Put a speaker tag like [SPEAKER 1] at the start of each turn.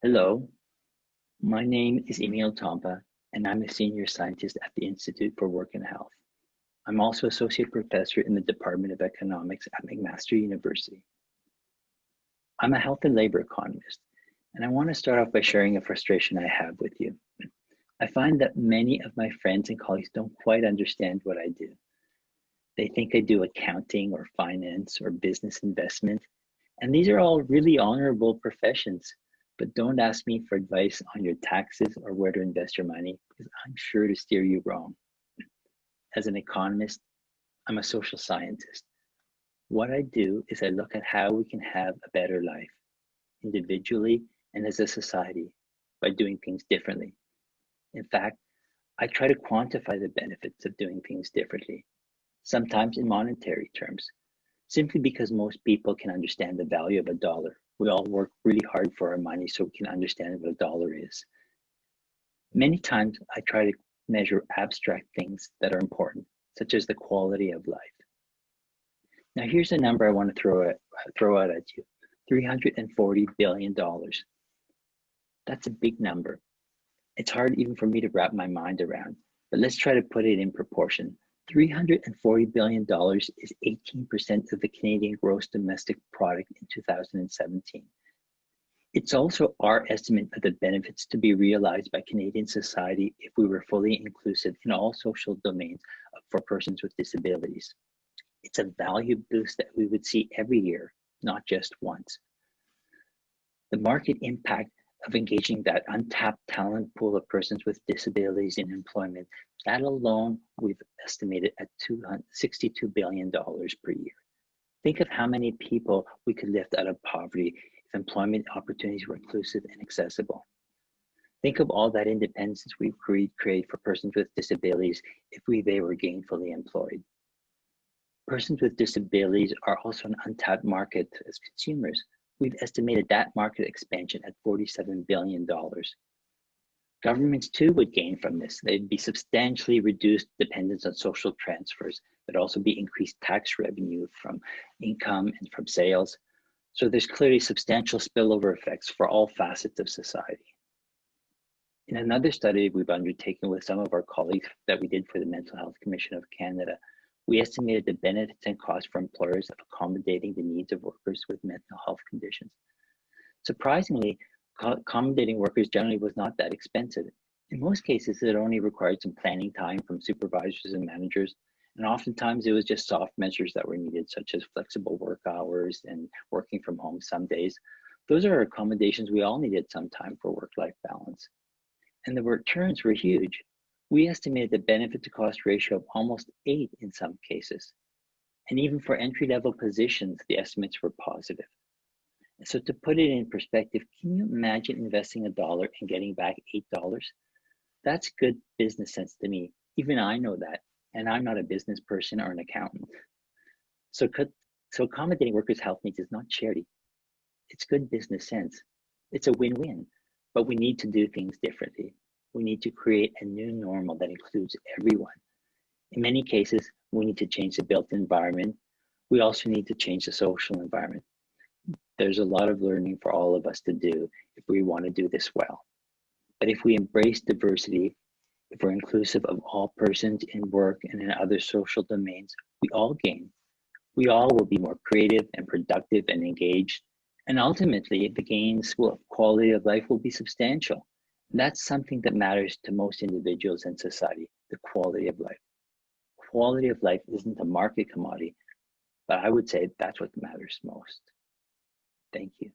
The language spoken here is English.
[SPEAKER 1] Hello, my name is Emile Tompa, and I'm a senior scientist at the Institute for Work and Health. I'm also associate professor in the Department of Economics at McMaster University. I'm a health and labor economist, and I want to start off by sharing a frustration I have with you. I find that many of my friends and colleagues don't quite understand what I do. They think I do accounting or finance or business investment, and these are all really honorable professions. But don't ask me for advice on your taxes or where to invest your money, because I'm sure to steer you wrong. As an economist, I'm a social scientist. What I do is I look at how we can have a better life, individually and as a society, by doing things differently. In fact, I try to quantify the benefits of doing things differently, sometimes in monetary terms, simply because most people can understand the value of a dollar. We all work really hard for our money so we can understand what a dollar is. Many times I try to measure abstract things that are important, such as the quality of life. Now here's a number I want to throw out at you, $340 billion. That's a big number. It's hard even for me to wrap my mind around, but let's try to put it in proportion. $340 billion is 18% of the Canadian gross domestic product in 2017. It's also our estimate of the benefits to be realized by Canadian society if we were fully inclusive in all social domains for persons with disabilities. It's a value boost that we would see every year, not just once. The market impact of engaging that untapped talent pool of persons with disabilities in employment, that alone we've estimated at $62 billion per year. Think of how many people we could lift out of poverty if employment opportunities were inclusive and accessible. Think of all that independence we create for persons with disabilities if they were gainfully employed. Persons with disabilities are also an untapped market as consumers. We've estimated that market expansion at $47 billion. Governments too would gain from this. They'd be substantially reduced dependence on social transfers. There'd also be increased tax revenue from income and from sales. So there's clearly substantial spillover effects for all facets of society. In another study we've undertaken with some of our colleagues that we did for the Mental Health Commission of Canada, we estimated the benefits and costs for employers of accommodating the needs of workers with mental health conditions. Surprisingly, accommodating workers generally was not that expensive. In most cases, it only required some planning time from supervisors and managers, and oftentimes it was just soft measures that were needed, such as flexible work hours and working from home some days. Those are accommodations we all needed some time for work-life balance. And the returns were huge. We estimated the benefit to cost ratio of almost 8 in some cases. And even for entry-level positions, the estimates were positive. And so to put it in perspective, can you imagine investing $1 and getting back $8? That's good business sense to me. Even I know that, and I'm not a business person or an accountant. So accommodating workers' health needs is not charity. It's good business sense. It's a win-win, but we need to do things differently. We need to create a new normal that includes everyone. In many cases, we need to change the built environment. We also need to change the social environment. There's a lot of learning for all of us to do if we want to do this well. But if we embrace diversity, if we're inclusive of all persons in work and in other social domains, we all gain. We all will be more creative and productive and engaged. And ultimately, the gains of quality of life will be substantial. That's something that matters to most individuals in society, the quality of life. Quality of life isn't a market commodity, but I would say that's what matters most. Thank you.